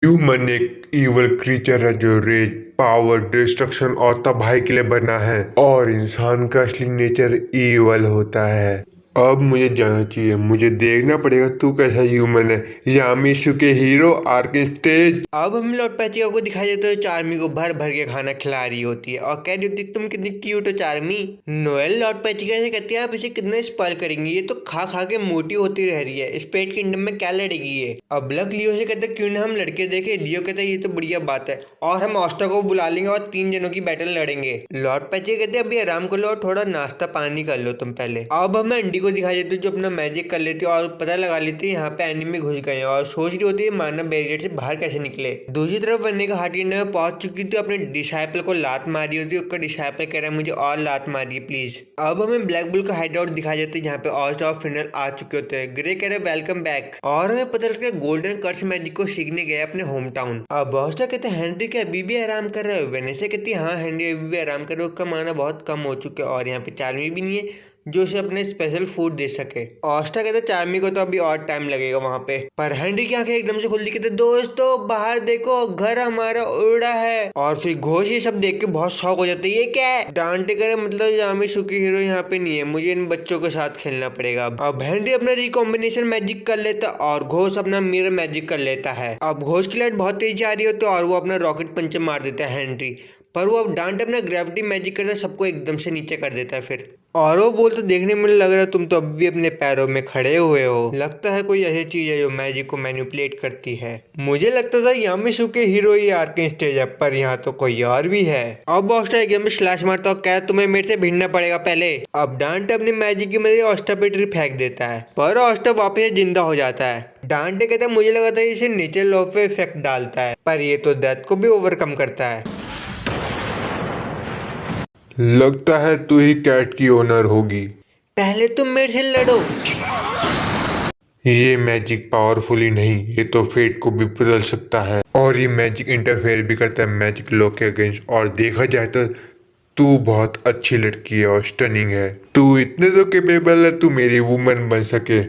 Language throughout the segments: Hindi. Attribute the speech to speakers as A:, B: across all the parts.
A: ह्यूमन एक इवल क्रीचर है जो रेज पावर डिस्ट्रक्शन और तबाही के लिए बना है और इंसान का असली नेचर इवल होता है। अब मुझे जाना चाहिए, मुझे देखना पड़ेगा तू कैसा ह्यूमन है। यामिशु के हीरो आर्के स्टेज।
B: अब हम लौट पैचिका को दिखाई देते हो चार्मी को भर भर के खाना खिला रही होती है और कह रही होती है तुम कितनी क्यूट हो चार्मी। नोएल लौट पैचिका से कहती है आप इसे कितना स्पॉइल करेंगे, ये तो खा खा के मोटी होती रह रही है, स्पेड किंगडम में क्या लड़ेगी ये। अब लक लियो से कहते क्यों ना हम लड़के देखे। लियो कहते ये तो बढ़िया बात है और हम ऑस्टा को बुला लेंगे और 3 जनों की बैटल लड़ेंगे। लॉर्ड पैचिका कहते अभी आराम कर लो और थोड़ा नाश्ता पानी कर लो तुम पहले। अब हमें अंडी को दिखाई देती है जो अपना मैजिक कर लेती है और पता लगा लेती है यहाँ पे एनिमी घुस गए और सोच रही होती है मानव बैरियर से बाहर कैसे निकले। दूसरी तरफ वन्ने का हार्ट में पहुंच चुकी थी, अपने डिसाइपल को लात मारी होती है। उसका डिसाइपल कह रहा है मुझे और लात मारिए प्लीज। अब हमें ब्लैक बुल का हाइडआउट दिखाया जाता है जहाँ पे ऑस्ट और फिनल आ चुके होते हैं। ग्रे कह रहे वेलकम बैक और हमें पता लगता है गोल्डन कर्स मैजिक को सीखने गया अपने होम टाउन। अब ऑस्टा कहते हैं हेनरी के अभी भी आराम कर रहे हो। वेनेसा कहती है हाँ हेनरी अभी भी आराम कर रहे हो, उसका माना बहुत कम हो चुका है और यहाँ पे चार्मी भी नहीं है जो उसे अपने स्पेशल फूड दे सके। ऑस्टा कहते चार्मी को तो अभी और टाइम लगेगा वहां पे, पर हेनरी की आंखें एकदम से खुल दी। कहते दोस्तों बाहर देखो घर हमारा उड़ा है। और फिर घोष ये सब देख के बहुत शौक हो जाते हैं, ये क्या है। डांटे करे मतलब यामिशु की हीरो यहाँ पे नहीं है, मुझे इन बच्चों के साथ खेलना पड़ेगा। अब हेनरी अपना रिकॉम्बिनेशन मैजिक कर लेता और घोष अपना मिरर मैजिक कर लेता है। अब घोष की लाइट बहुत तेज आ रही होती है और वो अपना रॉकेट पंचर मार देता है हेनरी, पर वो अब डांट अपना ग्रेविटी मैजिक करता सबको एकदम से नीचे कर देता है। फिर और वो बोलते देखने में लग रहा है तुम तो अभी भी अपने पैरों में खड़े हुए हो, लगता है कोई ऐसी चीज है जो मैजिक को मैनिपुलेट करती है। मुझे लगता था यामिशु के हीरो ही आर्केन स्टेज है, पर यहाँ तो कोई और भी है। अब ऑस्टा एकदम स्लैश मारता और क्या तुम्हें मेरे से भिड़ना पड़ेगा पहले। अब डांटे अपनी मैजिक की मदद ऑस्टा पे ट्री फेंक देता है, पर ऑस्टा वापस जिंदा हो जाता है। डांटे कहता है मुझे लगा था इसे नेचर लॉ पे इफेक्ट डालता है, पर ये तो डेथ को भी ओवरकम करता है।
A: लगता है तू ही कैट की ओनर होगी।
B: पहले तुम मेरे से लड़ो।
A: ये मैजिक पावरफुली नहीं, ये तो फेट को भी बदल सकता है और ये मैजिक इंटरफेयर भी करता है मैजिक लॉ के अगेंस्ट। और देखा जाए तो तू बहुत अच्छी लड़की है और स्टनिंग है, तू इतने तो केपेबल है तू मेरी वुमन बन सके।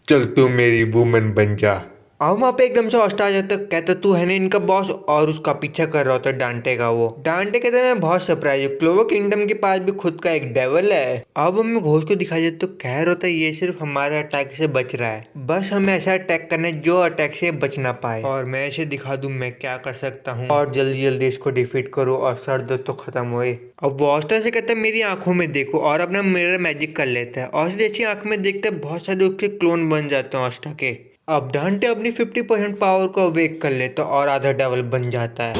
A: चल तू मेरी वुमन बन जा।
B: अब वहाँ पे एकदम से ऑस्टा आ जाता है, कहता तू है ना इनका बॉस, और उसका पीछा कर रहा होता है डांटे का। वो डांटे कहते हैं मैं बहुत सरप्राइज हूँ, क्लोवर किंगडम के पास भी खुद का एक डेवल है। अब हमें घोष को दिखाई देता तो कह रहा होता है ये सिर्फ हमारे अटैक से बच रहा है, बस हमें ऐसा अटैक करना है जो अटैक से बच ना पाए और मैं इसे दिखा दूं मैं क्या कर सकता हूँ और जल्दी जल्दी इसको डिफीट करो और सर दर्द तो खत्म होए। अब वो ऑस्टा से कहता है मेरी आंखों में देखो और अपना मिरर मैजिक कर लेता है और जैसी आंख में देखता है बहुत सारे उसके क्लोन बन जाते हैं ऑस्टा के। अब डांटे अपनी 50% पावर को अवेक कर लेता और आधा डेवल बन जाता है।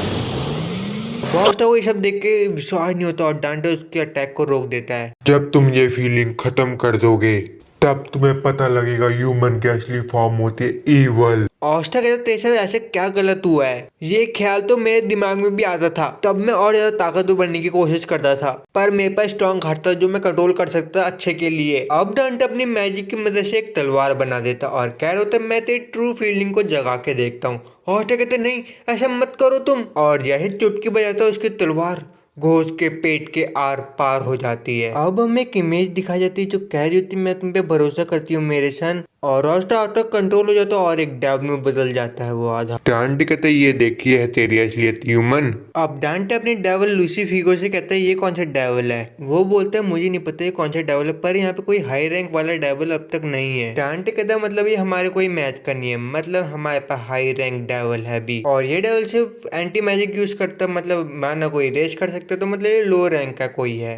B: ऑस्टा को ये सब देख के विश्वास नहीं होता और डांटे उसके अटैक को रोक देता है।
A: जब तुम ये फीलिंग खत्म कर दोगे तब तुम्हें पता लगेगा ह्यूमन की असली फॉर्म होती है इवल।
B: ऑस्टा कहता तेरे साथ ऐसे क्या गलत हुआ है। ये ख्याल तो मेरे दिमाग में भी आता था, तब मैं और ज्यादा ताकतवर बनने की कोशिश करता था, पर मेरे पास स्ट्रॉन्ग हार्ट था जो मैं कंट्रोल कर सकता अच्छे के लिए। अब डांटे अपनी मैजिक की मदद से एक तलवार बना देता और कह रहा था मैं तेरी ट्रू फीलिंग को जगा के देखता हूँ। ऑस्टा कहते नहीं ऐसा मत करो तुम, और जैसे चुटकी बजाता उसकी तलवार घोष के पेट के आर पार हो जाती है। अब हमें एक इमेज दिखाई जाती है जो कह रही होती मैं तुम पे भरोसा करती हूँ मेरे सन, और ऑस्टा ऑटो कंट्रोल हो जाता है और एक डेव में बदल जाता है वो आधा।
A: डांटे कहते ये देखिए है तेरी असलियत ह्यूमन।
B: अब डांटे अपने डेवल लूसी फीगो से कहता है ये कौन सा डेवल है। वो बोलता है मुझे नहीं पता ये कौन सा डेवल है, पर यहाँ पे कोई हाई रैंक वाला डेवल अब तक नहीं है। डांटे कहता है मतलब ये हमारे कोई मैच का नहीं है, मतलब हमारे पास हाई रैंक डेवल है भी, और ये डेवल सिर्फ एंटी मैजिक यूज करता, मतलब माना कोई रेस कर सकता, तो मतलब ये लो रैंक का कोई है।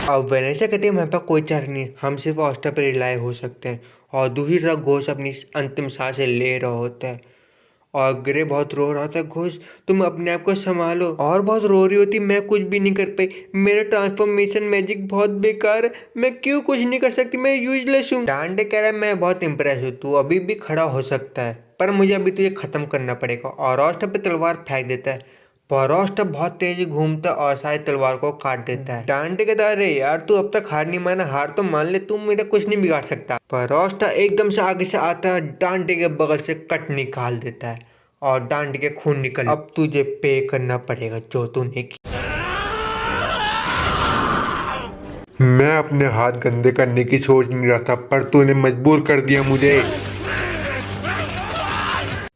B: अब वेनेसा कहती है मेरे पास कोई चारा नहीं, हम सिर्फ ऑस्टा पर रिलाय हो सकते हैं। और दूसरी तरफ घोष अपनी अंतिम सांसें ले रहा होता है और ग्रे बहुत रो रहा होता है घोष तुम अपने आप को संभालो, और बहुत रो रही होती मैं कुछ भी नहीं कर पाई, मेरा ट्रांसफॉर्मेशन मैजिक बहुत बेकार है, मैं क्यों कुछ नहीं कर सकती, मैं यूजलेस हूँ। डांटे कह रहा है मैं बहुत इंप्रेस हूँ, तू अभी भी खड़ा हो सकता है पर मुझे अभी तुझे खत्म करना पड़ेगा। और ऑस्टा पे तलवार फेंक देता है, परोस्ट बहुत तेज घूमता और सारी तलवार को काट देता है। डांटे कहता अरे यार तू अब तक हार नहीं माना, हार तो मान ले, तू मेरा कुछ नहीं बिगाड़ सकता। परोस्ट एकदम से आगे से आता है, डांटे के बगल से कट निकाल देता है और डांटे के खून निकल, अब तुझे पे करना पड़ेगा जो तूने।
A: मैं अपने हाथ गंदे करने की सोच नहीं रहा था, पर तूने मजबूर कर दिया मुझे।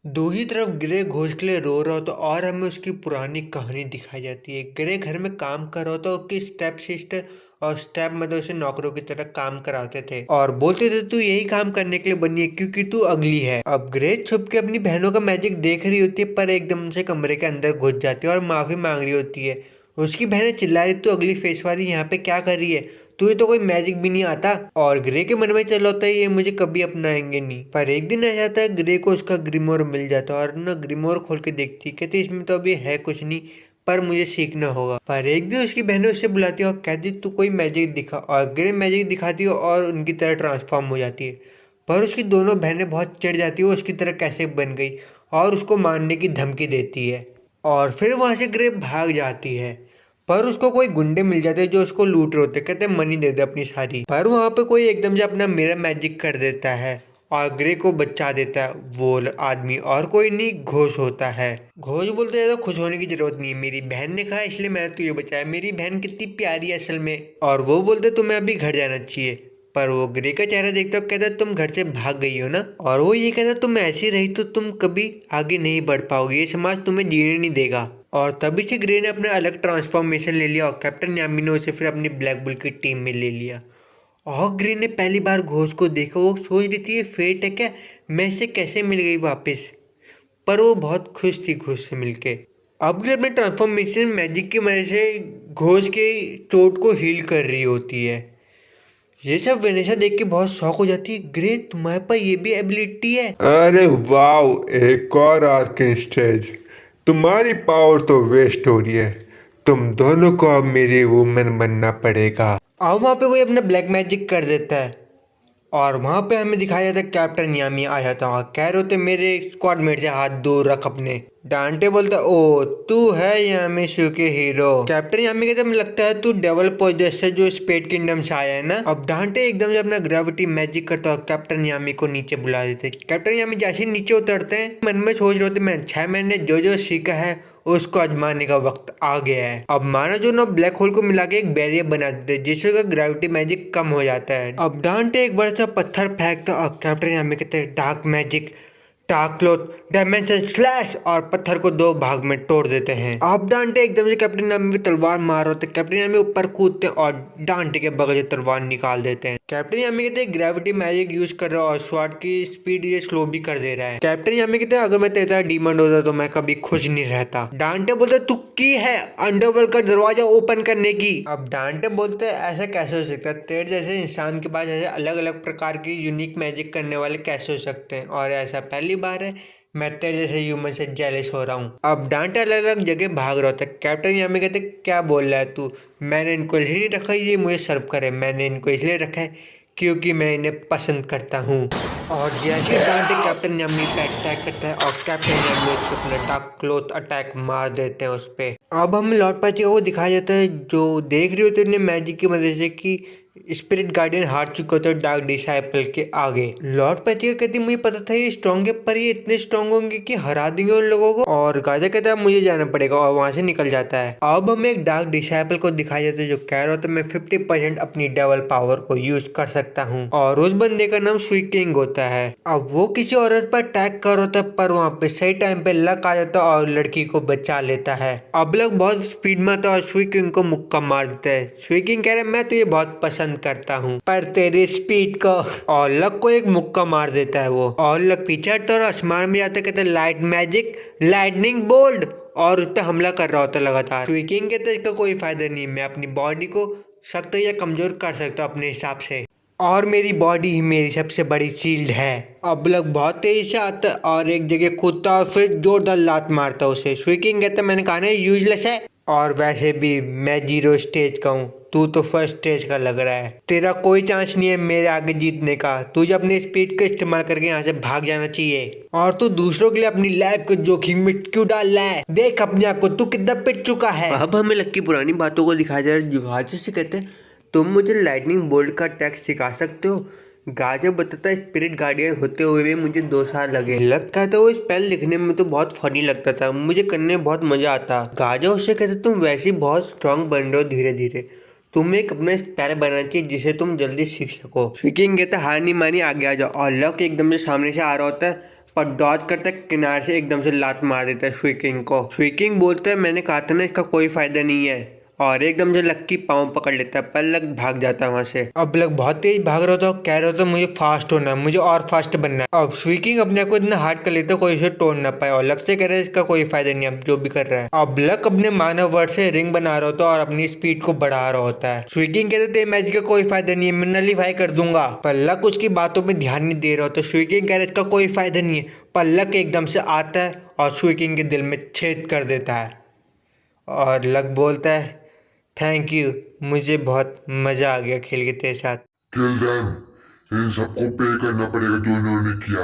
B: दूसरी तरफ ग्रे घोष के लिए रो रहा होता और हमें उसकी पुरानी कहानी दिखाई जाती है। ग्रे घर में काम कर रहा होता, उसकी स्टेप सिस्टर और स्टेप मदर उसे नौकरों की तरह काम कराते थे और बोलते थे तू यही काम करने के लिए बनी है क्योंकि तू अगली है। अब ग्रे छुप के अपनी बहनों का मैजिक देख रही होती है, पर एकदम से कमरे के अंदर घुस जाती है और माफी मांग रही होती है। उसकी बहनें चिल्ला रही तू अगली फेस वाली यहाँ पे क्या कर रही है, तुझे तो कोई मैजिक भी नहीं आता। और ग्रे के मन में चल होता है ये मुझे कभी अपनाएंगे नहीं। पर एक दिन आ जाता है, ग्रे को उसका ग्रिमोर मिल जाता है और ना ग्रिमोर खोल के देखती है, कहती इसमें तो अभी है कुछ नहीं, पर मुझे सीखना होगा। पर एक दिन उसकी बहनें उससे बुलाती है और कहती तू कोई मैजिक दिखा, और ग्रे मैजिक दिखाती है और उनकी तरह ट्रांसफॉर्म हो जाती है। पर उसकी दोनों बहनें बहुत चिढ़ जाती है वो उसकी तरह कैसे बन गई और उसको मारने की धमकी देती है और फिर वहाँ से ग्रे भाग जाती है। पर उसको कोई गुंडे मिल जाते हैं जो उसको लूट रहे होते, कहते मनी दे दे अपनी सारी। पर वहाँ पे कोई एकदम से अपना मिरर मैजिक कर देता है और ग्रे को बचा देता है वो आदमी, और कोई नहीं घोष होता है। घोष बोलते हैं तो खुश होने की जरूरत नहीं है, मेरी बहन ने कहा इसलिए मैंने तुझे बचाया, मेरी बहन कितनी प्यारी है असल में। और वो बोलते तुम्हें अभी घर जाना चाहिए। पर वो ग्रे का चेहरा देखता हो कहता तुम घर से भाग गई हो ना, और वो ये कहता तुम ऐसी रही तो तुम कभी आगे नहीं बढ़ पाओगे, ये समाज तुम्हें जीने नहीं देगा। और तभी से ग्रे ने अपना अलग ट्रांसफॉर्मेशन ले लिया और कैप्टन यामी ने उसे फिर अपनी ब्लैक बुल की टीम में ले लिया। और ग्रे ने पहली बार घोष को देखा, वो सोच रही थी ये फेट है क्या, मैं इसे कैसे मिल गई वापस। पर वो बहुत खुश थी घोष से मिलके। अब ग्रे अपने ट्रांसफॉर्मेशन मैजिक की मदद से घोष के चोट को हील कर रही होती है। ये सब वेनेसा देख के बहुत शौक हो जाती है, ग्रे तुम्हारे पास ये भी एबिलिटी है।
A: अरे वाह, एक और आर्कन स्टेज। तुम्हारी पावर तो वेस्ट हो रही है, तुम दोनों को अब मेरी वुमेन बनना पड़ेगा।
B: अब वहाँ पे कोई अपना ब्लैक मैजिक कर देता है और वहाँ पे हमें दिखाया जाता है कैप्टन यामी आ जाता है, कह रहे होते मेरे स्क्वाड मेट से हाथ दूर रख अपने। डांटे बोलता ओ तू है यामी शू के हीरो। कैप्टन यामी कहते मुझे लगता है तू डेवल पोजेस से जो स्पेड किंगडम से आया है ना। अब डांटे एकदम से अपना ग्रेविटी मैजिक करता है और कैप्टन यामी को नीचे बुला देते। कैप्टन यामी जैसे ही नीचे उतरते हैं मन में सोच रहे होते मैं 6 महीने जो जो सीखा है उसको आजमाने का वक्त आ गया है। अब मानो जो ना ब्लैक होल को मिला के एक बैरियर बना देते हैं जिससे का ग्रेविटी मैजिक कम हो जाता है। अब डांटे एक बड़ा सा पत्थर फेंकता और कैप्टन यामी कहते हैं dark magic dark cloth dimension slash और पत्थर को 2 भाग में तोड़ देते हैं। अब डांटे एकदम से कैप्टन यामी पे तलवार मार रहे होते, कैप्टन यामी ऊपर कूदते हैं और डांटे के बगल से तलवार निकाल देते हैं। कैप्टन यामी कहते हैं ग्रेविटी मैजिक यूज कर रहा है और स्वॉर्ड की स्पीड ये स्लो भी कर दे रहा है। कैप्टन यामी कहते हैं अगर मैं तेरा डीमंड होता तो मैं कभी खुश नहीं रहता। डांटे बोलते तू की है अंडरवर्ल्ड का दरवाजा ओपन करने की। अब डांटे बोलते ऐसा कैसे हो सकता है, तेरे जैसे इंसान के पास ऐसे अलग अलग प्रकार की यूनिक मैजिक करने वाले कैसे हो सकते हैं, और ऐसा पहली बार है मैं तेरे जैसे ह्यूमन से जेलस हो रहा हूँ। अब डांटे अलग अलग जगह भाग रहा होता है। कैप्टन यामी कहते क्या बोल रहा है तू, मैंने इनको इसलिए रखा है ये मुझे सर्व करे, मैंने इनको इसलिए रखा है क्योंकि मैं इन्हें पसंद करता हूँ। और जैसे डांटे कैप्टन यामी पे अटैक करता है और कैप्टन यामी उसको अपना डार्क क्लोथ अटैक मार देते हैं उस पर। अब हम लॉर्ड पैचिका को दिखाया जाता है जो देख रही होती है मैजिक की मदद से कि स्पिरिट गार्डियन हार चुके होते डार्क डिसाइपल के आगे। लॉर्ड पैचिका कहती मुझे पता था ये स्ट्रॉन्ग है, पर ये इतने स्ट्रॉन्ग होंगे कि हरा देंगे उन लोगों को। और गाजा कहता है मुझे जाना पड़ेगा और वहां से निकल जाता है। अब हमें एक डार्क डिसाइपल को दिखाया जाता है जो कह रहा होता है मैं 50% अपनी डेवल पावर को यूज कर सकता हूँ, और उस बंदे का नाम स्वीकिंग होता है। अब वो किसी औरत पर अटैक कर होता है, पर वहाँ पे सही टाइम पे लक आ जाता है और लड़की को बचा लेता है। अब लक बहुत स्पीड में आता है और स्वीकिंग को मुक्का मार देता है। स्वीकिंग कह रहा है मैं तुझे बहुत पसंद करता हूँ पर तेरी स्पीड को, और लक को एक मुक्का मार देता है वो, और लक पीछे हटता है और आसमान में जाता कहते लाइट मैजिक लाइटनिंग बोल्ट और उस पर हमला कर रहा होता लगातार। स्वीकिंग कहते इसका कोई फायदा नहीं, मैं अपनी बॉडी को सख्त या कमजोर कर सकता हूँ अपने हिसाब से, और मेरी बॉडी ही मेरी सबसे बड़ी शील्ड है। अब लक बहुत तेजी से आता है और एक जगह कूदता और फिर जोरदार लात मारता उसे। स्वीकिंग कहता मैंने कहा ना यूजलेस है, और वैसे भी मैं 0 स्टेज का हूँ, तू तो फर्स्ट स्टेज का लग रहा है, तेरा कोई चांस नहीं है मेरे आगे जीतने का, तुझे अपनी स्पीड का इस्तेमाल करके यहाँ से भाग जाना चाहिए, और तू दूसरों के लिए अपनी लाइफ को जोखिम में क्यों डाल रहा है, देख अपने आप को तू कितना पिट चुका है। अब हमें लक की पुरानी बातों को दिखाया जा रहा है। गाजा से कहते तुम मुझे लाइटनिंग बोल्ट का अटैक सिखा सकते हो। गाजा बताता है स्पिरिट गार्डियन होते हुए भी मुझे 2 साल लगे। लक कहता है वो स्पेल लिखने में तो बहुत फनी लगता था, मुझे करने में बहुत मजा आता। गाजा उससे कहते तुम वैसे ही बहुत स्ट्रांग बन रहे हो धीरे धीरे, तुम्हें एक अपना स्टाइल बनाना चाहिए जिसे तुम जल्दी सीख सको। स्विकिंग कहता है हार नहीं मानी आगे आ जाओ, और लक एकदम से सामने से आ रहा होता है पर डॉज करता है, किनारे से एकदम से लात मार देता है स्विकिंग को। स्विकिंग बोलता है मैंने कहा था ना इसका कोई फायदा नहीं है, और एकदम से लक की पाँव पकड़ लेता है पर लक भाग जाता है वहां से। अब लक बहुत तेज भाग रहा था, कह रहा था मुझे फास्ट होना है, मुझे और फास्ट बनना है। अब स्विकिंग अपने आप को इतना हार्ड कर लेता है कोई इसे तोड़ ना पाए, और लक से कह रहा है इसका कोई फायदा नहीं अब जो भी कर रहा है। अब लक अपने मानव वर्ड से रिंग बना रहा होता है और अपनी स्पीड को बढ़ा रहा होता है। स्विकिंग कहते थे मैच का कोई फायदा नहीं है, मैं नलीफाई कर दूंगा, पर लक उसकी बातों में ध्यान नहीं दे रहा होता। स्विकिंग कह रहा है इसका कोई फायदा नहीं है, पर लक एकदम से आता है और स्विकिंग के दिल में छेद कर देता है। और लक बोलता है थैंक यू, मुझे बहुत मजा आ गया खेल के तेरे साथ।
C: किल देम, इन सबको पे करना पड़ेगा जो इन्होंने किया,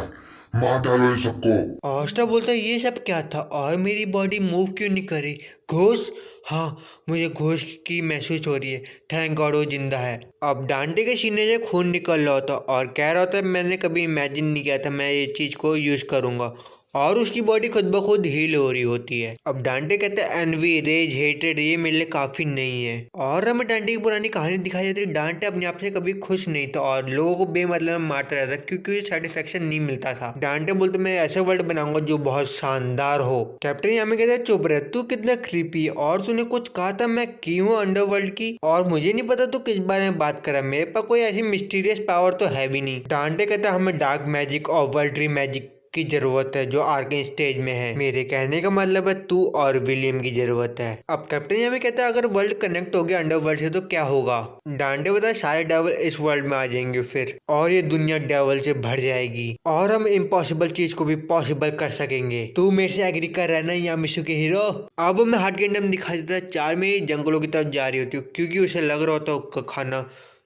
C: मार डालो इन सबको।
B: ऑस्ट्रा बोलता है ये सब क्या था और मेरी बॉडी मूव क्यों नहीं कर रही? घोष? हाँ, मुझे घोष की महसूस हो रही है, थैंक गॉड वो जिंदा है। अब डांटे के सीने से खून निकल रहा होता और कह रहा होता है मैंने कभी इमेजिन नहीं किया था मैं ये चीज़ को यूज़ करूँगा, और उसकी बॉडी खुद ब खुद हील हो रही होती है। अब डांटे कहते हैं एनवी, रेज, हेटेड ये मेरे लिए काफी नहीं है, और हमें डांटे की पुरानी कहानी दिखाई जाती है। डांटे अपने आप से कभी खुश नहीं था और लोगों को बेमतलब में मारता रहता क्योंकि उसे सेटिस्फेक्शन नहीं मिलता था। डांटे बोलते मैं ऐसा वर्ल्ड बनाऊंगा जो बहुत शानदार हो। कैप्टन यामी कहता है चुप रह, तू कितना क्रीपी है, और तूने कुछ कहा था मैं की हूँ अंडरवर्ल्ड की, और मुझे नहीं पता तू किस बारे में बात कर रहा है, मेरे पास कोई ऐसी मिस्टीरियस पावर तो है भी नहीं। डांटे कहता है हमें डार्क मैजिक और वर्ल्ड मैजिक की जरूरत है जो आर्केन स्टेज में है, मेरे कहने का मतलब है तू और विलियम की जरूरत है। अब कैप्टन यामी कहता है अगर वर्ल्ड कनेक्ट हो गया अंडरवर्ल्ड से तो क्या होगा? डांटे बताया सारे डेवल इस वर्ल्ड में आ जाएंगे फिर, और ये दुनिया डेवल से भर जाएगी और हम इम्पॉसिबल चीज को भी पॉसिबल कर सकेंगे। तू मेरे से एग्री कर रहा है ना यामिसु के हीरो? अब हमें हार्ट किंगडम दिखा देता है। चार में जंगलों की तरफ जा रही होती है क्योंकि उसे लग रहा होता है उसका खाना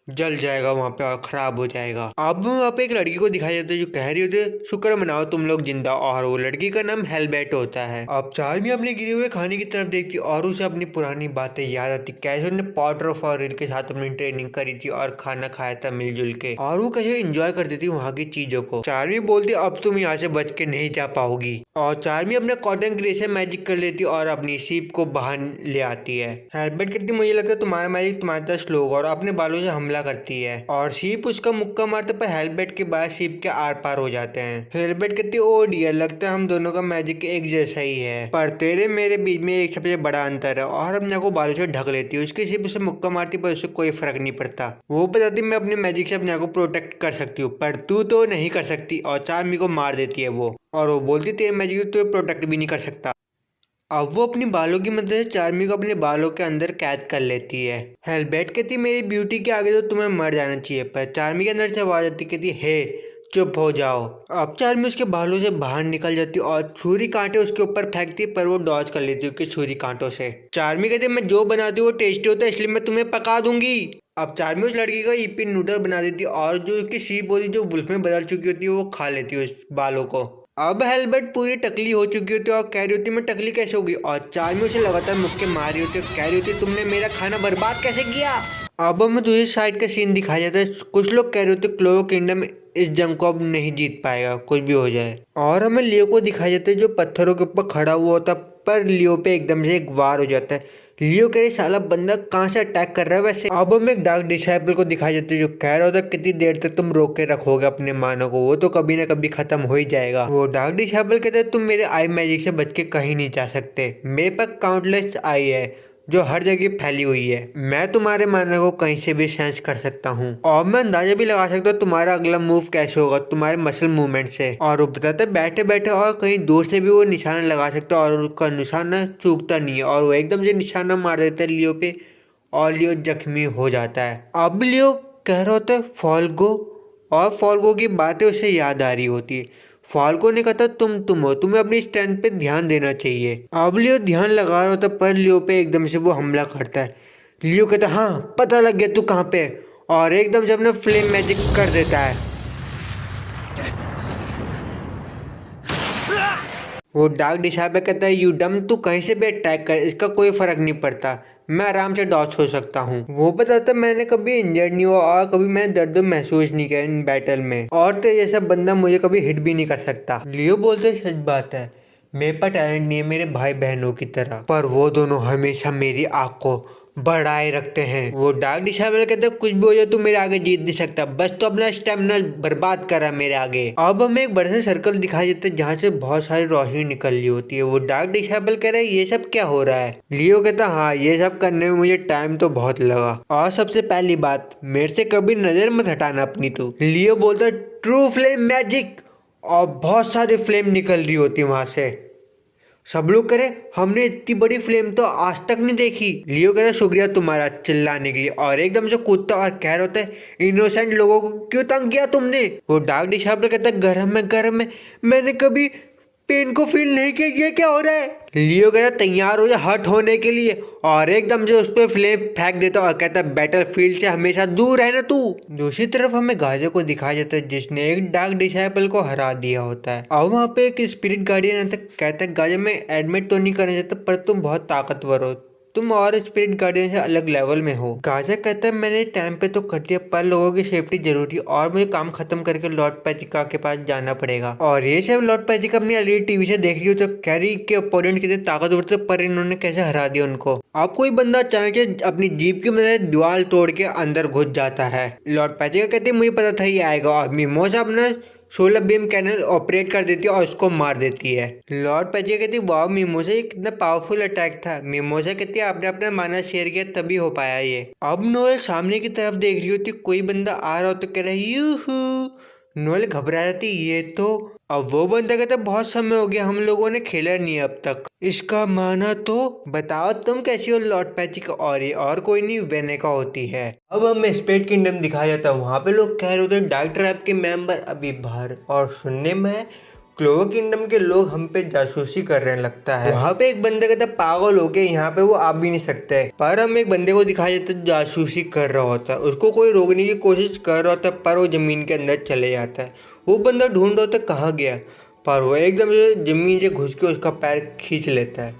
B: जल जाएगा वहाँ पे और खराब हो जाएगा। अब वहाँ पे एक लड़की को दिखाया जाता है जो कह रही होती है शुक्र मनाओ तुम लोग जिंदा, और वो लड़की का नाम हेलबेट होता है। अब चार्मी अपने गिरे हुए खाने की तरफ देखती और उसे अपनी पुरानी बातें याद आती, कैसे उसने पॉटर फॉरेल के साथ अपनी ट्रेनिंग करी थी और खाना खाया था मिलजुल के, और वो कैसे एंजॉय करती थी वहाँ की चीजों को। चार्मी बोलती अब तुम यहाँ से बच के नहीं जा पाओगी, और चार्मी अपने कॉटन ग्रे से मैजिक कर लेती और अपनी सीप को बाहर ले आती है। हेलबेट कहती मुझे लगता है तुम्हारा मैजिक तुम्हारे तरह स्लो होगा, और अपने बालों से हमला करती है और शीप उसका मुक्का मारते पर हेलबेट के बाद शीप के आर पार हो जाते हैं। हेलबेट कहती है ओ डियर, लगता है हम दोनों का मैजिक एक जैसा ही है, पर तेरे मेरे बीच में एक सबसे बड़ा अंतर है, और अपने को बालों से ढक लेती है। उसकी शीप उसे मुक्का मारती पर उसे कोई फर्क नहीं पड़ता। वो बताती मैं अपने मैजिक से अपने को प्रोटेक्ट कर सकती हूँ पर तू तो नहीं कर सकती, और चार्मी को मार देती है वो, और वो बोलती तेरे मैजिक तो प्रोटेक्ट भी नहीं कर सकता। अब वो अपनी बालों की मदद से चार्मी को अपने बालों के अंदर कैद कर लेती है। हेलबेट कहती मेरी ब्यूटी के आगे तो तुम्हें मर जाना चाहिए, पर चार्मी के अंदर से आवाज आती कहती हे चुप हो जाओ। अब चार्मी उसके बालों से बाहर निकल जाती और छुरी कांटे उसके ऊपर फेंकती पर वो डॉज कर लेती उसके छुरी कांटों से। चार्मी कहती मैं जो बनाती हूँ वो टेस्टी होता है इसलिए मैं तुम्हें पका दूंगी। अब चार्मी उस लड़की का ईपी नूडल बना देती और जो उसकी शीप होती जो वुल्फ में बदल चुकी होती है वो खा लेती है उस बालों को। अब हेलबेट पूरी टकली हो चुकी होती है और कह रही होती मैं टकली कैसे होगी, और चार्मी उसे लगातार मुक्के मार रही होती है, कह रही होती तुमने मेरा खाना बर्बाद कैसे किया। अब हमें दूसरी साइड का सीन दिखाया जाता है। कुछ लोग कह रहे होते क्लोरो किंगडम इस जंग को अब नहीं जीत पाएगा कुछ भी हो जाए, और हमें लियो को दिखाया जाता है जो पत्थरों के ऊपर खड़ा हुआ होता पर लियो पे एकदम से एक वार हो जाता है। लियो कह रही साला बंदा कहाँ से अटैक कर रहा है वैसे। अब हमें एक डार्क डिसाइपल को दिखाया जाता है जो कह रहा होता कितनी देर तक तुम रोक के रखोगे अपने मानव को, वो तो कभी ना कभी खत्म हो ही जाएगा। वो डार्क डिसाइपल कहते तुम मेरे आई मैजिक से बच के कहीं नहीं जा सकते, मेरे पास काउंटलेस आई है जो हर जगह फैली हुई है, मैं तुम्हारे मानव को कहीं से भी सेंस कर सकता हूँ, और मैं अंदाजा भी लगा सकता हूँ तुम्हारा अगला मूव कैसे होगा तुम्हारे मसल मूवमेंट से। और वो बताते बैठे बैठे और कहीं दूर से भी वो निशाना लगा सकता है और उसका निशाना चूकता नहीं है, और वो एकदम से निशाना मार देता है लियो पे और लियो जख्मी हो जाता है। अब लियो कह रहा होता है फॉल्गो, और फॉल्गो की बातें उसे याद आ रही होती है। फाल्को ने कहा था तुम हो, तुम्हें अपनी स्टैंड पे ध्यान देना चाहिए। अब लियो ध्यान लगा रहा होता पर लियो पे एकदम से वो हमला करता है। लियो कहता हाँ पता लग गया तू कहाँ पे, और एकदम से अपना फ्लेम मैजिक कर देता है। वो डार्क डिसाइपल कहता है यू डम, तू कहीं से भी अटैक कर इसका कोई फर्क नहीं पड़ता, मैं आराम से डॉच हो सकता हूँ। वो बताता मैंने कभी इंजर्ड नहीं हुआ और कभी मैंने दर्द महसूस नहीं किया इन बैटल में, और तो जैसा बंदा मुझे कभी हिट भी नहीं कर सकता। लियो बोलते सच बात है, मेरे पास टैलेंट नहीं है मेरे भाई बहनों की तरह, पर वो दोनों हमेशा मेरी आँख को बढ़ाए रखते हैं। वो डार्क डिसेबल कहते हैं कुछ भी हो जाए तू मेरे आगे जीत नहीं सकता, बस तो अपना स्टेमिना बर्बाद करा मेरे आगे। अब हमें एक बड़े से सर्कल दिखाई देता है जहाँ से बहुत सारी रोशनी निकल रही होती है। वो डार्क डिसेबल कह रहा है ये सब क्या हो रहा है। लियो कहता है हाँ ये सब करने में मुझे टाइम तो बहुत लगा, और सबसे पहली बात मेरे से कभी नजर मत हटाना अपनी। तो लियो बोलता है ट्रू फ्लेम मैजिक, और बहुत सारी फ्लेम निकल रही होती है वहां से। सब लोग कह रहे हमने इतनी बड़ी फ्लेम तो आज तक नहीं देखी। लियो कहता है शुक्रिया तुम्हारा चिल्लाने के लिए, और एकदम से कूदता और कह रहा होता है इनोसेंट लोगों को क्यों तंग किया तुमने। वो डार्क डिसेबल कहता है गरम है, मैंने कभी पेन को फील नहीं किया, ये क्या हो रहा है। लियो कहता तैयार हो जा हर्ट होने के लिए, और एकदम से उस पर फ्लेम फेंक देता और कहता है बैटल फील्ड से हमेशा दूर रहना तू। दूसरी तरफ हमें गाजे को दिखाया जाता है जिसने एक डार्क डिसेबल को हरा दिया होता है। और वहाँ पे एक स्पिरिट गार्डियन आता है, कहता है गाजे मैं एडमिट तो नहीं करना चाहता पर तुम बहुत ताकतवर हो, तुम और स्पिरिट गार्डियन से अलग लेवल में हो। गाजा कहता है मैंने टाइम पे तो कर दिया पर लोगों की सेफ्टी जरूरी और मुझे काम खत्म करके लॉर्ड पैचिका के पास जाना पड़ेगा। और ये सब लॉर्ड पैचिका अपनी एलईडी टीवी से देख रही हो तो कैरी के ओपोनेंट कितने ताकतवर थे पर इन्होंने कैसे हरा दिया उनको। अब कोई बंदा अचानक अपनी जीप की मदद से दीवार तोड़ के अंदर घुस जाता है। लॉर्ड पैचिका कहते मुझे पता था ये आएगा, और मिमोसा अपना 16 बीम कैनन ऑपरेट कर देती है और उसको मार देती है। लॉर्ड पैचिका कहती है वाह मिमोसा ये कितना पावरफुल अटैक था। मिमोसा कहती है आपने अपना माना शेयर किया तभी हो पाया ये। अब नोएल सामने की तरफ देख रही होती कोई बंदा आ रहा हो तो कह रहा है यूहू। नोएल घबरा जाती ये तो। अब वो बंदा कहता बहुत समय हो गया हम लोगों ने खेला नहीं अब तक, इसका माना तो बताओ तुम कैसी हो लॉर्ड पैचिका। और ये और कोई नहीं वेनेका होती है। अब हमें स्पेड किंगडम दिखाया जाता है, वहाँ पे लोग कह रहे होते डार्क ट्रैप के मेंबर अभी बाहर, और सुनने में क्लोवर किंगडम के लोग हम पे जासूसी कर रहे लगता है। वहाँ पे एक बंदे कहता पागल हो गए यहाँ पे वो आ भी नहीं सकते, पर हम एक बंदे को दिखाया जाता है जासूसी कर रहा होता है, उसको कोई रोकने की कोशिश कर रहा होता है पर वो जमीन के अंदर चले जाता है। वो बंदा ढूंढ रहा होता है कहाँ गया, पर वो एकदम से जमीन से घुस के उसका पैर खींच लेता है,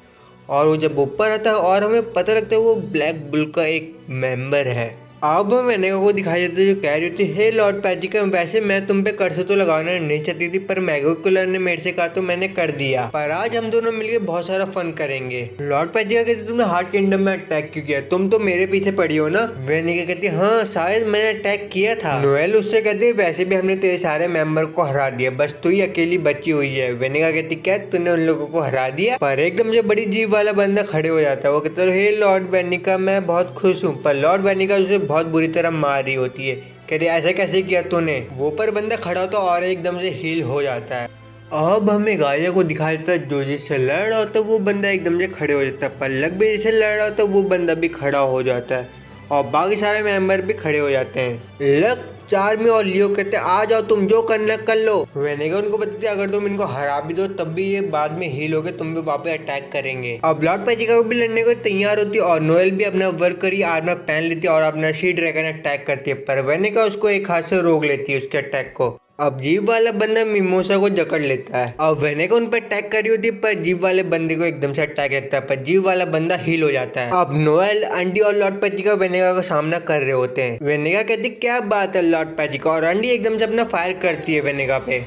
B: और वो जब ऊपर आता है और हमें पता लगता है वो ब्लैक बुल का एक मेंबर है। अब वेनेका को दिखाई देता है जो कह रही थी हे लॉर्ड पैचिका वैसे मैं तुम पे कर्ज तो लगाना नहीं चाहती थी पर मैगोकुलर ने मेरे से कहा तो मैंने कर दिया, पर आज हम दोनों मिलकर बहुत सारा फन करेंगे। लॉर्ड पैचिका कहती तुमने हार्ट किंगडम में अटैक क्यों किया, तुम तो मेरे पीछे पड़ी हो ना। वेनेका कहती हाँ शायद मैंने अटैक किया था। नोएल उससे कहती वैसे भी हमने तेरे सारे मेंबर को हरा दिया, बस तू ही अकेली बची हुई है। वेनेका कहती क्या तूने उन लोगों को हरा दिया। पर एकदम से बड़ी जीव वाला बंदा खड़े हो जाता है, वो कहता है हे लॉर्ड वेनेका मैं बहुत खुश हूँ, पर लॉर्ड वेनेका उसे बहुत बुरी तरह मार रही होती है, कह रही ऐसा कैसे किया तूने। वो पर बंदा खड़ा होता और एकदम से हील हो जाता है। अब हमें गाया को दिखाया जाता है जो जिससे लड़ रहा होता है वो बंदा एकदम से खड़े हो जाता है, पर लग भी जिससे लड़ रहा होता है वो बंदा भी खड़ा हो जाता है, और बाकी सारे मेंबर भी खड़े हो जाते हैं। लक चार्मी और लियो कहते हैं आ जाओ तुम जो करना कर लो। वेनेगा उनको बताती है अगर तुम इनको हरा भी दो तब भी ये बाद में हील होगे, तुम भी वापस अटैक करेंगे। अब लॉर्ड पैचिका भी लड़ने को तैयार होती है और नोएल भी अपना वर्करी आर्मर पहन लेती है और अपना शी ड्रैगन अटैक करती है, पर वेनेगा उसको एक हाथ से रोक लेती है उसके अटैक को। अब जीव वाला बंदा मिमोसा को जकड़ लेता है। अब वेनेगा उन पर अटैक कर रही होती है पर जीव वाले बंदे को एकदम से अटैक लगता है, पर जीव वाला बंदा हील हो जाता है। अब नोएल अंडी और लॉर्ड पैचिका वेनेगा का सामना कर रहे होते हैं। वेनेगा कहती क्या बात है लॉर्ड पैचिका, और अंडी एकदम से अपना फायर करती है वेनेगा पे।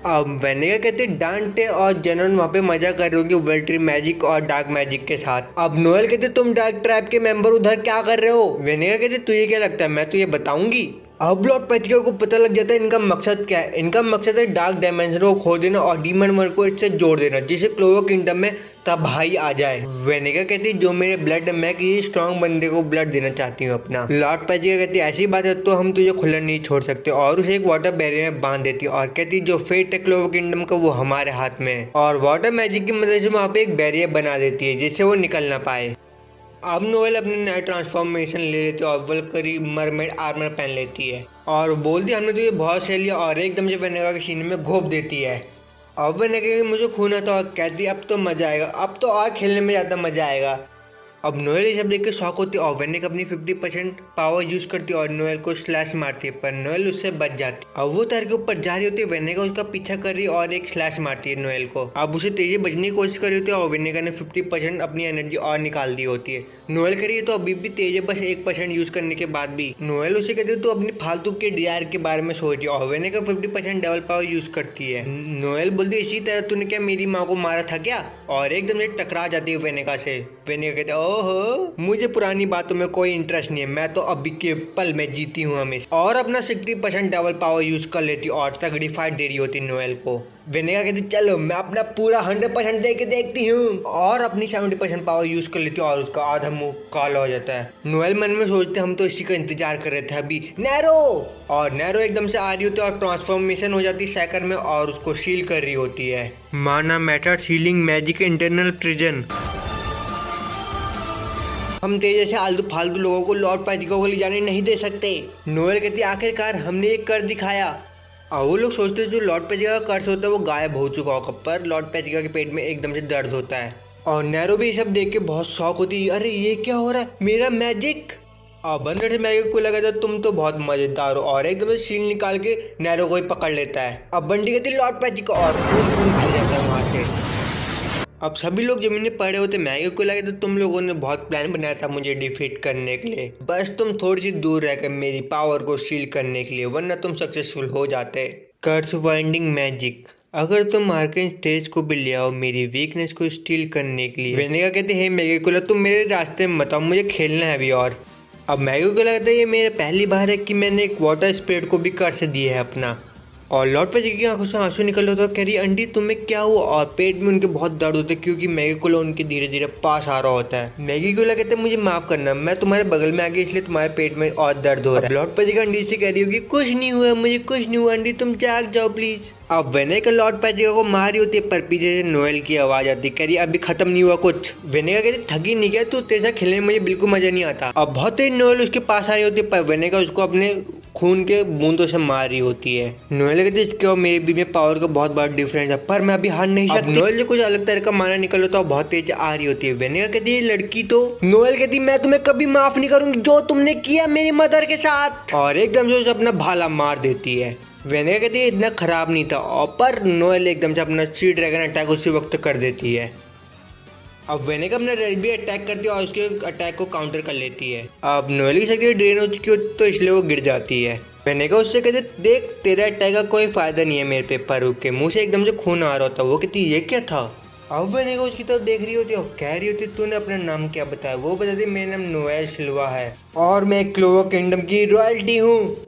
B: अब वेनेगा कहते डांटे और जेनन वहाँ पे मजा कर रहे होंगे वेल्ट्री मैजिक और डार्क मैजिक के साथ। अब नोएल कहते तुम डार्क ट्रैप के मेंबर उधर क्या कर रहे हो। वेनेगा कहते तुझे क्या लगता है मैं तुझे बताऊंगी। अब लॉर्ड पैचिका को पता लग जाता है इनका मकसद क्या है। इनका मकसद है डार्क डायमेंशन को खो देना और डीमन वर्ल्ड को इससे जोड़ देना जिससे क्लोवर किंगडम में तबाही आ जाए। वेनेगा कहती है जो मेरे ब्लड मैं किसी स्ट्रॉन्ग बंदे को ब्लड देना चाहती हूँ अपना। लॉर्ड पैचिका कहती है ऐसी बात है तो हम तुझे खुला नहीं छोड़ सकते, और उसे एक वाटर बैरियर में बांध देती है और कहती जो फेट है क्लोवर किंगडम का वो हमारे हाथ में है, और वाटर मैजिक की मदद से वहाँ पे एक बैरियर बना देती है जिससे वो निकल ना पाए। अब नोएल अपनी नया ट्रांसफॉर्मेशन ले लेती है और वल्करी मरमेड आर्मर पहन लेती है और बोलती है हमने तो ये बहुत सह लिया, और एकदम से वेनेगा के सीने में घोप देती है। अब वेनेगा मुझे खून आता और कहती है अब तो मजा आएगा, अब तो और खेलने में ज़्यादा मजा आएगा। अब नोएल ये सब देख के शॉक होती है और वेनेगा अपनी 50% पावर यूज करती है और नोएल को स्लैश मारती है, पर नोएल उससे बच जाती है। अब वो तार के ऊपर जा रही होती है, वेनेगा उसका पीछा कर रही है और एक स्लैश मारती है नोएल को। अब उसे तेजी बचने की कोशिश कर रही होती है और वेनेगा ने 50% अपनी एनर्जी और निकाल दी होती है। नोएल करिए तो अभी भी तेज है, बस 1% यूज करने के बाद भी। नोएल उसे कहती है तो अपनी फालतू के डीआर के बारे में सोच रही है और वेनेगा 50% डबल पावर यूज करती है। नोएल बोलती है इसी तरह तूने क्या मेरी माँ को मारा था क्या, और एकदम से टकरा जाती है वेनेगा से। वेनेगा कहते हैं ओहो, मुझे पुरानी बातों में कोई इंटरेस्ट नहीं है, मैं तो अभी के पल में जीती हूँ हमेशा। और अपना 60% डबल पावर यूज कर लेती और तगड़ी फाइट दे रही होती नोएल को। वेनेगा कहती चलो मैं अपना पूरा 100% दे के देखती हूँ, और अपनी 70% पावर यूज कर लेती और उसका आधा मुंह काला हो जाता है। नोएल मन में सोचते हम तो इसी का इंतजार कर रहे थे अभी, नैरो। और नैरो एकदम से आ रही होती है और ट्रांसफॉर्मेशन हो जाती है सेकंड में और उसको सील कर रही होती है। माना matter ceiling magic internal prison. हम तेज से आलतू फालतू लोगों को लॉर्ड पैचिका को ले जाने नहीं दे सकते। नोएल कहती आखिरकार हमने ये कर दिखाया। और वो लोग सोचते हैं जो लॉर्ड पैचिका का कर्स होता है वो गायब हो चुका होगा, पर लॉर्ड पैचिका के पेट में एकदम से दर्द होता है। और नैरो भी ये सब देख के बहुत शौक होती है, अरे ये क्या हो रहा है, मेरा मैजिक। और बंदर से मैजिक को लगा था तुम तो बहुत मजेदार हो, और एकदम से शील्ड निकाल के नैरो को ही पकड़ लेता है। अब बंटी कहती लॉर्ड पैचिका और खून फैल जाता है वहाँ से। अब सभी लोग जमीन में पड़े होते, मैगी को लगे तो तुम लोगों ने बहुत प्लान बनाया था मुझे डिफीट करने के लिए, बस तुम थोड़ी सी दूर रहकर मेरी पावर को सील करने के लिए, वरना तुम सक्सेसफुल हो जाते। कर्स वाइंडिंग मैजिक। अगर तुम आर्केन स्टेज को भी ले आओ मेरी वीकनेस को स्टील करने के लिए। वेनेगा कहते हैं मैगी को तुम मेरे रास्ते में मत आओ, मुझे खेलना है अभी। और अब मैगी को लगता है ये मेरे पहली बार है कि मैंने एक वाटर स्प्रेड को भी कर्स दिया है अपना। और लॉर्ड पैचिका की आंखों से आंसू निकल रहा था, कह रही आंटी तुम्हें क्या हुआ, और पेट में उनके बहुत दर्द होते क्योंकि मैगी कोला उनके धीरे धीरे पास आ रहा होता है। मैगी कोला कहते हैं मुझे माफ करना, मैं तुम्हारे बगल में आ गई इसलिए तुम्हारे पेट में और दर्द हो रहा है। लॉर्ड पैचिका आंटी से कह रही होगी कुछ नहीं हुआ, मुझे कुछ नहीं हुआ आंटी, तुम जाग जाओ प्लीज। अब वेनेगा लॉर्ड पैचिका को मारी होती है, पर पीछे से नोएल की आवाज आती है, कह रही अभी खत्म नहीं हुआ कुछ। वेनेगा कहती थकी नहीं गया तू, तेरे साथ खेलने में मुझे बिल्कुल मजा नहीं आता। अब बहुत तेज नोएल उसके पास आई होती है, पर वेनेगा उसको अपने खून के बूंदों से मार रही होती है। नोएल कहती इसके और मेरे बीच में पावर का बहुत बड़ा डिफरेंस है, पर मैं अभी हार नहीं सकती। नोएल जो कुछ अलग तरह का माना निकल होता है बहुत तेज आ रही होती है। वेनेगा कहती है लड़की तो। नोएल कहती मैं तुम्हें कभी माफ नहीं करूंगी जो तुमने किया मेरी मदर के साथ, और एकदम से उसे अपना भाला मार देती है। वेनेगा कहती है इतना खराब नहीं था, और पर नोएल एकदम से अपना सी ड्रैगन अटैक उसी वक्त कर देती है। अब वेनेगा अपना रेड भी अटैक करती है और उसके अटैक को काउंटर कर लेती है। अब नोएल की शक्ति ड्रेन हो चुकी हो तो इसलिए वो गिर जाती है। वेनेगा उससे कहते देख तेरा अटैक का कोई फायदा नहीं है मेरे पे, पर उसके मुंह से एकदम से खून आ रहा होता। वो कहती ये क्या था। अब वेनेगा उसकी तरफ देख रही होती है और कह रही होती तूने अपना नाम क्या बताया। वो बताती मेरा नाम नोएल सिल्वा है और मैं क्लोवर किंगडम की रॉयल्टी हूँ।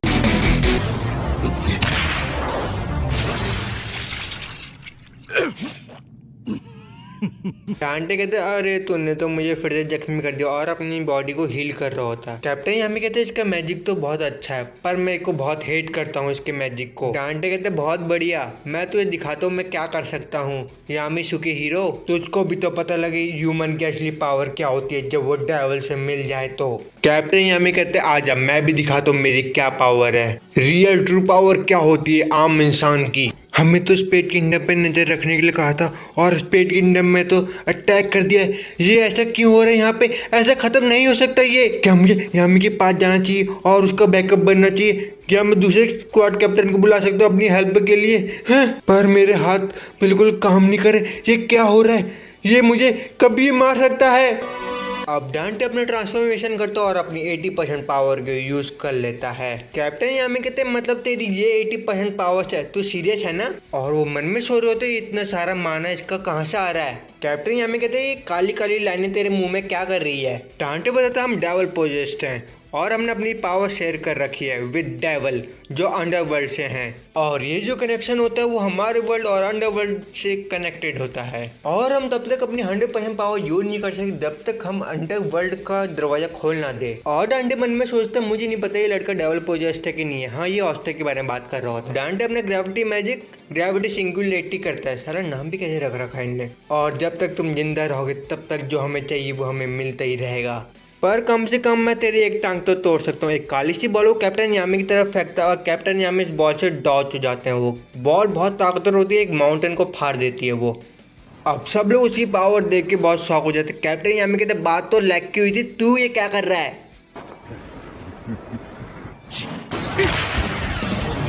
B: डांटे कहते अरे तूने तो मुझे फिर से जख्मी कर दिया, और अपनी बॉडी को हील कर रहा होता। कैप्टन यामी कहते इसका मैजिक तो बहुत अच्छा है, पर मैं को बहुत हेट करता हूँ इसके मैजिक को। डांटे कहते बहुत बढ़िया, मैं तुझे दिखाता हूँ मैं क्या कर सकता हूँ। यामी सुखी हीरो, तुझको भी तो पता लगे ह्यूमन की असली पावर क्या होती है जब वो डेविल से मिल जाए तो। कैप्टन यामी कहते आजा मैं भी दिखाता हूँ मेरी क्या पावर है, रियल ट्रू पावर क्या होती है आम इंसान की। हमें तो स्पेड किंगडम पे नजर रखने के लिए कहा था और स्पेड किंगडम में तो अटैक कर दिया है। ये ऐसा क्यों हो रहा है यहाँ पे, ऐसा खत्म नहीं हो सकता ये। क्या मुझे यामी के पास जाना चाहिए और उसका बैकअप बनना चाहिए? क्या मैं दूसरे स्क्वाड कैप्टन को बुला सकता हूँ अपनी हेल्प के लिए? हैं? पर मेरे हाथ बिल्कुल काम नहीं करे, ये क्या हो रहा है? ये मुझे कभी मार सकता है। अब डांटे अपना ट्रांसफॉर्मेशन करता और अपनी 80% पावर को यूज कर लेता है। कैप्टन यामी कहते मतलब तेरी ये 80% पावर है, तू सीरियस है ना? और वो मन में सोच रहे होते इतना सारा माना इसका कहाँ से आ रहा है। कैप्टन यामी कहते ये काली काली लाइनें तेरे मुंह में क्या कर रही है। डांटे बताता हम डेविल पोजेस्ड हैं और हमने अपनी पावर शेयर कर रखी है विद डेविल जो अंडरवर्ल्ड से हैं, और ये जो कनेक्शन होता है वो हमारे वर्ल्ड और अंडरवर्ल्ड से कनेक्टेड होता है, और हम तब तक अपनी 100% पावर यूज नहीं कर सकते जब तक हम अंडरवर्ल्ड का दरवाजा खोल ना दे। और डांटे मन में सोचता मुझे नहीं पता ये लड़का डेविल पोजेस्ड है कि नहीं है। हाँ ये ऑस्टर के बारे में बात कर रहा होता। डांटे अपने ग्रेविटी मैजिक ग्रेविटी सिंगुलरिटी करता है, सारा नाम भी कैसे रख रखा है इनने। और जब तक तुम जिंदा रहोगे तब तक जो हमें चाहिए वो हमें मिलता ही रहेगा, पर कम से कम मैं तेरी एक टांग तो तोड़ सकता हूँ। एक काली सी बॉल को कैप्टन यामी की तरफ फेंकता है और कैप्टन यामी इस बॉल से डॉच हो जाते हैं। वो बॉल बहुत ताकतवर होती है, एक माउंटेन को फाड़ देती है वो। अब सब लोग उसकी पावर देख के बहुत शॉक हो जाते हैं। कैप्टन यामी कहते बात तो लैग की हुई थी, तू ये क्या कर रहा है?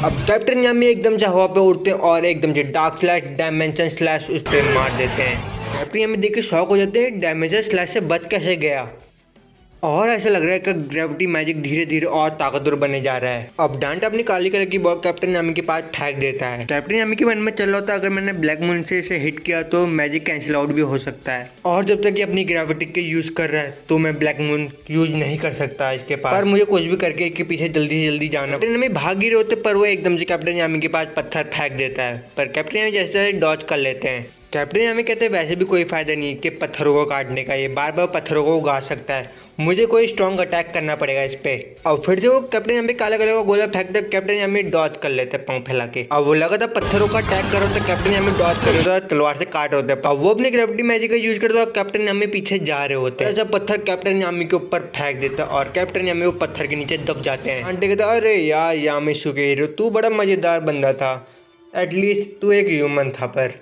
B: अब कैप्टन यामी एकदम से हवा पे उड़ते हैं और एकदम से डार्क स्लैश डायमेंशन स्लैश उस पर मार देते हैं। कैप्टन यामी देख के शॉक हो जाते हैं, डायमेंशन स्लैश से बच कैसे गया। और ऐसा लग रहा है कि ग्रेविटी मैजिक धीरे धीरे और ताकतवर बने जा रहा है। अब डांटे अपनी काली कलर की बॉल कैप्टन यामी के पास फेंक देता है। कैप्टन यामी के मन में चल रहा था अगर मैंने ब्लैक मून से इसे हिट किया तो मैजिक कैंसिल आउट भी हो सकता है, और जब तक ये अपनी ग्रेविटी के यूज कर रहा है तो मैं ब्लैक मून यूज नहीं कर सकता इसके पास। पर मुझे कुछ भी करके इसके पीछे जल्दी से जल्दी जाना। कैप्टन यामी भाग ही रहे होते पर वो एकदम से कैप्टन यामी के पास पत्थर फेंक देता है, पर कैप्टन यामी जैसे डॉज कर लेते हैं। कैप्टन यामी कहते हैं वैसे भी कोई फायदा नहीं कि पत्थरों को काटने का, ये बार बार पत्थरों को उगा सकता है, मुझे कोई स्ट्रॉन्ग अटैक करना पड़ेगा इस पे। और फिर से वो कैप्टन यामी काला कलर का गोला फेंकते कैप्टन यामी डॉज कर लेते हैं पाँव फैला के। अब वो लगा था पत्थरों का अटैक करो तो कैप्टन यामी डॉज कर रहे तलवार से काट होते हैं। अब वो अपनी ग्रेविटी मैजिक का यूज करते और कैप्टन यामी पीछे जा रहे होते हैं। जब पत्थर कैप्टन यामी के ऊपर फेंक देता है और कैप्टन यामी वो पत्थर के नीचे दब जाते हैं। आंटी कहते अरे यार यामी सुके हीरो, तू बड़ा मजेदार बंदा था, एटलीस्ट तू एक ह्यूमन था। पर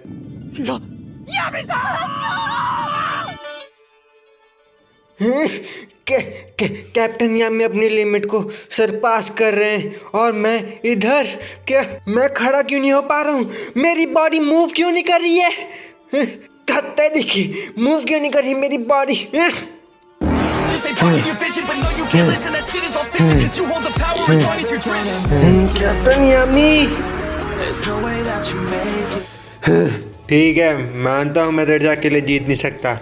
B: कैप्टन यामी अपनी लिमिट को सरपास कर रहे हैं और मैं इधर क्या, मैं खड़ा क्यों नहीं हो पा रहा हूँ, मेरी बॉडी मूव क्यों नहीं कर रही है, थत्ते देखिए मूव क्यों नहीं कर रही मेरी बॉडी। कैप्टन यामी ठीक है, मानता हूँ मैं तेरे से अकेले जीत नहीं सकता,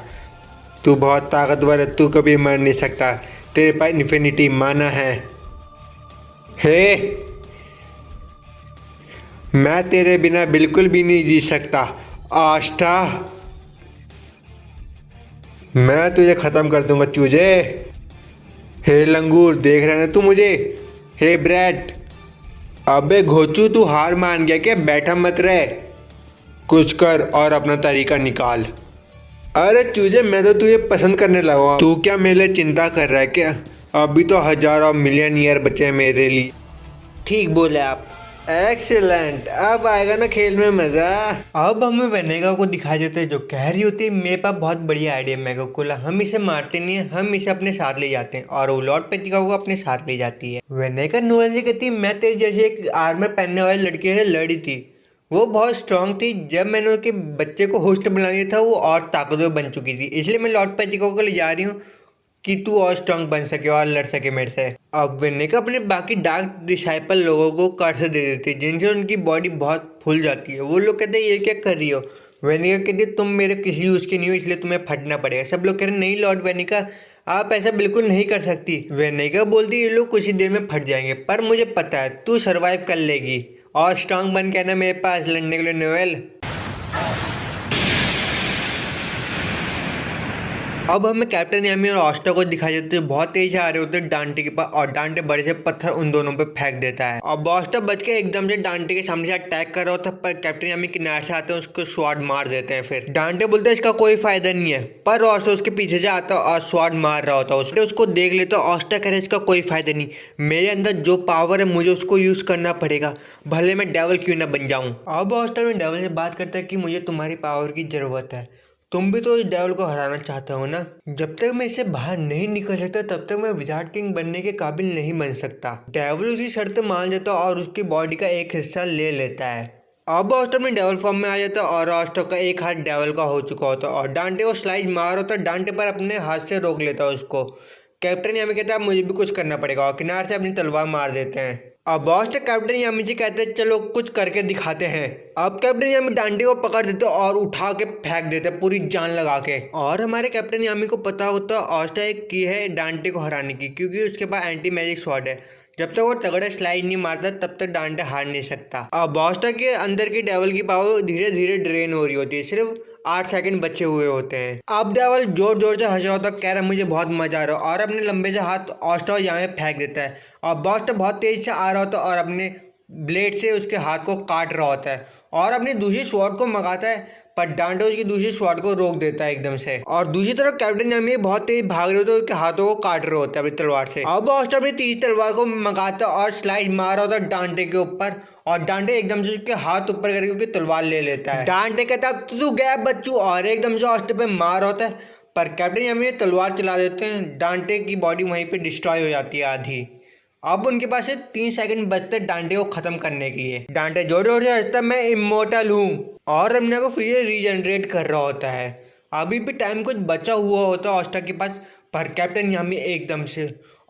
B: तू बहुत ताकतवर है, तू कभी मर नहीं सकता, तेरे पास इन्फिनिटी माना है। हे मैं तेरे बिना बिल्कुल भी नहीं जी सकता आस्था, मैं तुझे खत्म कर दूंगा चूजे। हे लंगूर देख रहा है ना तू मुझे, हे ब्रैट, अबे घोचू तू हार मान गया क्या, बैठा मत रहे, कुछ कर और अपना तरीका निकाल। अरे चूजे मैं तो तुझे पसंद करने लगा, तू क्या मेरे लिए चिंता कर रहा है क्या, अभी तो हजारों मिलियन ईयर बचे हैं मेरे लिए। ठीक बोले आप, एक्सीलेंट, अब आएगा ना खेल में मजा। अब हमें वेनेगा को दिखाई देते हैं जो कह रही होती है मेरे पास बहुत बढ़िया आइडिया मेगा कोला, हम इसे मारते नहीं है, हम इसे अपने साथ ले जाते हैं, और वो लॉर्ड पेचिका को अपने साथ ले जाती है। वेनेगा नोएल से कहती है मैं तेरी जैसी एक आर्मर पहनने वाली लड़की से लड़ी थी, वो बहुत स्ट्रांग थी, जब मैंने उसके बच्चे को होस्ट बना दिया था वो और ताकतवर बन चुकी थी, इसलिए मैं लॉर्ड पेचिका को ले जा रही हूँ कि तू और स्ट्रांग बन सके और लड़ सके मेरे से। अब वेनेगा अपने बाकी डार्क डिसाइपल लोगों को कर्स दे देती है जिनसे उनकी बॉडी बहुत फूल जाती है। वो लोग कहते हैं ये क्या कर रही हो, वेनेगा कहती है तुम मेरे किसी यूज़ की नहीं हो इसलिए तुम्हें फटना पड़ेगा। सब लोग कह रहे नहीं लॉर्ड वेनेगा आप ऐसा बिल्कुल नहीं कर सकती। वेनेगा बोलती ये लोग कुछ ही देर में फट जाएंगे, पर मुझे पता है तू सर्वाइव कर लेगी और स्ट्रांग बन के ना मेरे पास लड़ने के लिए नोएल। अब हमें कैप्टन यामी और ऑस्टा को दिखाई देते हैं बहुत तेज आ रहे होते हैं डांटे के पास, और डांटे बड़े से पत्थर उन दोनों पे फेंक देता है। अब ऑस्टा बच के एकदम से डांटे के सामने से अटैक कर रहा होता है, पर कैप्टन यामी किनारे से आते हैं उसको स्वॉर्ड मार देते हैं। फिर डांटे बोलते हैं इसका कोई फायदा नहीं है, पर ऑस्टा उसके पीछे से आता है और स्वॉर्ड मार रहा होता है, उसको देख लेता है। ऑस्टा कह रहे इसका कोई फायदा नहीं, मेरे अंदर जो पावर है मुझे उसको यूज करना पड़ेगा, भले मैं डेविल क्यों ना बन जाऊं। अब ऑस्टा में डेविल से बात करता है कि मुझे तुम्हारी पावर की जरूरत है, तुम भी तो इस डेविल को हराना चाहते हो ना, जब तक मैं इससे बाहर नहीं निकल सकता तब तक मैं विजार्ड किंग बनने के काबिल नहीं बन सकता। डेविल उसी शर्त मान जाता और उसकी बॉडी का एक हिस्सा ले लेता है। अब ऑस्टर में डेविल फॉर्म में आ जाता है और ऑस्टर का एक हाथ डेविल का हो चुका होता है और डांटे को स्लाइड मार होता है, डांटे पर अपने हाथ से रोक लेता है उसको। कैप्टन यामी कहता है मुझे भी कुछ करना पड़ेगा और किनारे से अपनी तलवार मार देते हैं। अब बॉस कैप्टन यामी जी कहते हैं चलो कुछ करके दिखाते हैं। अब कैप्टन यामी डांटे को पकड़ देते और उठा के फेंक देते पूरी जान लगा के, और हमारे कैप्टन यामी को पता होता ऑस्टा एक की है डांटे को हराने की, क्योंकि उसके पास एंटी मैजिक स्वॉर्ड है, जब तक वो तगड़े स्लाइड नहीं मारता तब तक डांटे हार नहीं सकता। अब ऑस्टा के अंदर की डेविल की पावर धीरे धीरे ड्रेन हो रही होती है, सिर्फ 8 सेकंड बचे हुए होते हैं। अब डेविल जोर जोर से हंस रहा होता है, कह रहा मुझे बहुत मजा आ रहा है, और अपने लंबे से हाथ ऑस्टा यहाँ में फेंक देता है और बॉस्टा बहुत तेज से आ रहा होता है और अपने ब्लेड से उसके हाथ को काट रहा होता है और अपनी दूसरी स्वॉर्ड को मंगाता है, पर डांटे उसकी दूसरी स्वॉर्ड को रोक देता है एकदम से। और दूसरी तरफ कैप्टन यामी बहुत तेज भाग रहे होते हैं, उसके हाथों को काट रहे होते हैं अपनी तलवार से। अब बॉस्टा अपनी तीसरी तलवार को मंगाता और स्लाइड मार रहा होता है डांटे के ऊपर, और डांटे एकदम से उसके हाथ ऊपर करके उसकी तलवार ले लेता है। डांटे कहता है तू गया बच्चू, और एकदम से ऑस्टर पे मार होता है, पर कैप्टन यामी तलवार चला देते हैं, डांटे की बॉडी वहीं पे डिस्ट्रॉय हो जाती है आधी। अब उनके पास 3 सेकंड बचते डांटे को खत्म करने के लिए। डांटे जोर जोर से हंसता मैं इमोर्टल हूँ और अपने को फिर रीजनरेट कर रहा होता है। अभी भी टाइम कुछ बचा हुआ होता है ऑस्टा के पास, पर कैप्टन यामी एकदम से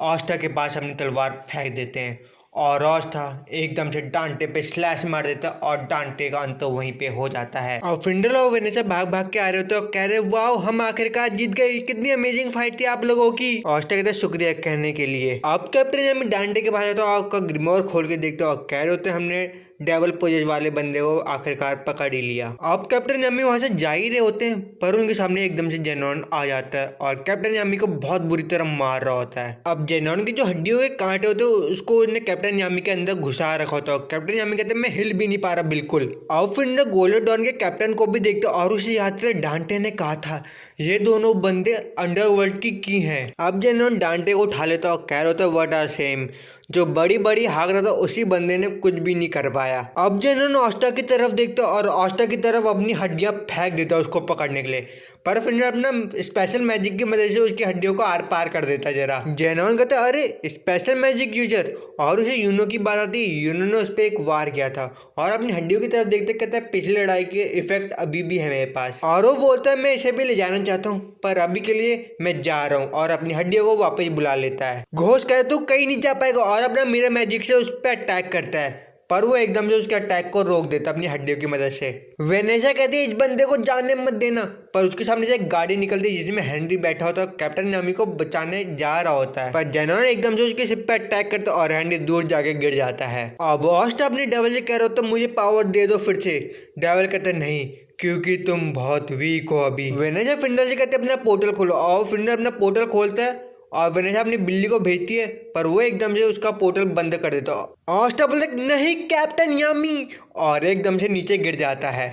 B: ऑस्टा के पास अपनी तलवार फेंक देते हैं और ऑस्टा एकदम से डांटे पे स्लैश मार देता है और डांटे का अंत वहीं पे हो जाता है। और फिंडल और वेनेसा भाग भाग के आ रहे होते और कह रहे वाओ हम आखिरकार जीत गए, कितनी अमेजिंग फाइट थी आप लोगों की। ऑस्टा कहते शुक्रिया कहने के लिए। अब कैप्टन यामी डांटे के पास आता है और आपका ग्रिमोर खोल के देखते और कह रहे होते हमने डेवल पोजेस वाले बंदे को आखिरकार पकड़ ही लिया। अब कैप्टन यामी वहां से जा ही रहे होते हैं पर उनके सामने एकदम से जेनॉन आ जाता है और कैप्टन यामी को बहुत बुरी तरह मार रहा होता है। अब जेनॉन की जो हड्डियों के कांटे होते हैं उसको उसने कैप्टन यामी के अंदर घुसा रखा होता है। कैप्टन यामी कहते मैं हिल भी नहीं पा रहा बिल्कुल। अब फिर गोलोडॉन के कैप्टन को भी देखते और उसे याद से डांटे ने कहा था ये दोनों बंदे अंडरवर्ल्ड की हैं। अब जेनॉन डांटे को उठा लेता और कह रहा होता व्हाट आर सेम, जो बड़ी बड़ी हाक रहा था उसी बंदे ने कुछ भी नहीं कर पाया। अब जेनॉन ऑस्टा की तरफ देखता और ऑस्टा की तरफ अपनी हड्डियां फेंक देता उसको पकड़ने के लिए, पर फिर अपना स्पेशल मैजिक की मदद से उसकी हड्डियों को आर पार कर देता जरा। जेनॉन कहता अरे स्पेशल मैजिक यूजर, और उसे यूनो की बात आती। यूनो ने उस पर एक वार किया था और अपनी हड्डियों की तरफ देखते कहता है पिछली लड़ाई के इफेक्ट अभी भी है मेरे पास, और वो बोलता है मैं इसे भी ले जाना चाहता हूँ पर अभी के लिए मैं जा रहा हूँ, और अपनी हड्डियों को वापस बुला लेता है। घोष कहता तू कहीं नहीं जा पाएगा और अपना मिरर मैजिक से उस पर अटैक करता है, पर वो एकदम से उसके अटैक को रोक देता अपनी हड्डियों की मदद से। वेनेसा कहती है इस बंदे को जाने मत देना, पर उसके सामने से एक गाड़ी निकलती है जिसमें हेनरी बैठा होता है और कैप्टन यामी को बचाने जा रहा होता है, पर जेनॉन एकदम से उसके सिर पे अटैक करता है और हेनरी दूर जाके गिर जाता है। अब ऑस्टा अपने डेविल से कह रहा होता मुझे पावर दे दो फिर से। डेविल कहता नहीं क्योंकि तुम बहुत वीक हो अभी। वेनेसा फिंडल से कहते अपना पोर्टल खोलो, और फिंडल अपना पोर्टल खोलता है और वेनेसा अपनी बिल्ली को भेजती है पर वो एकदम से उसका पोर्टल बंद कर देता है। ऑस्टा बोलता नहीं कैप्टन यामी, और एकदम से नीचे गिर जाता है।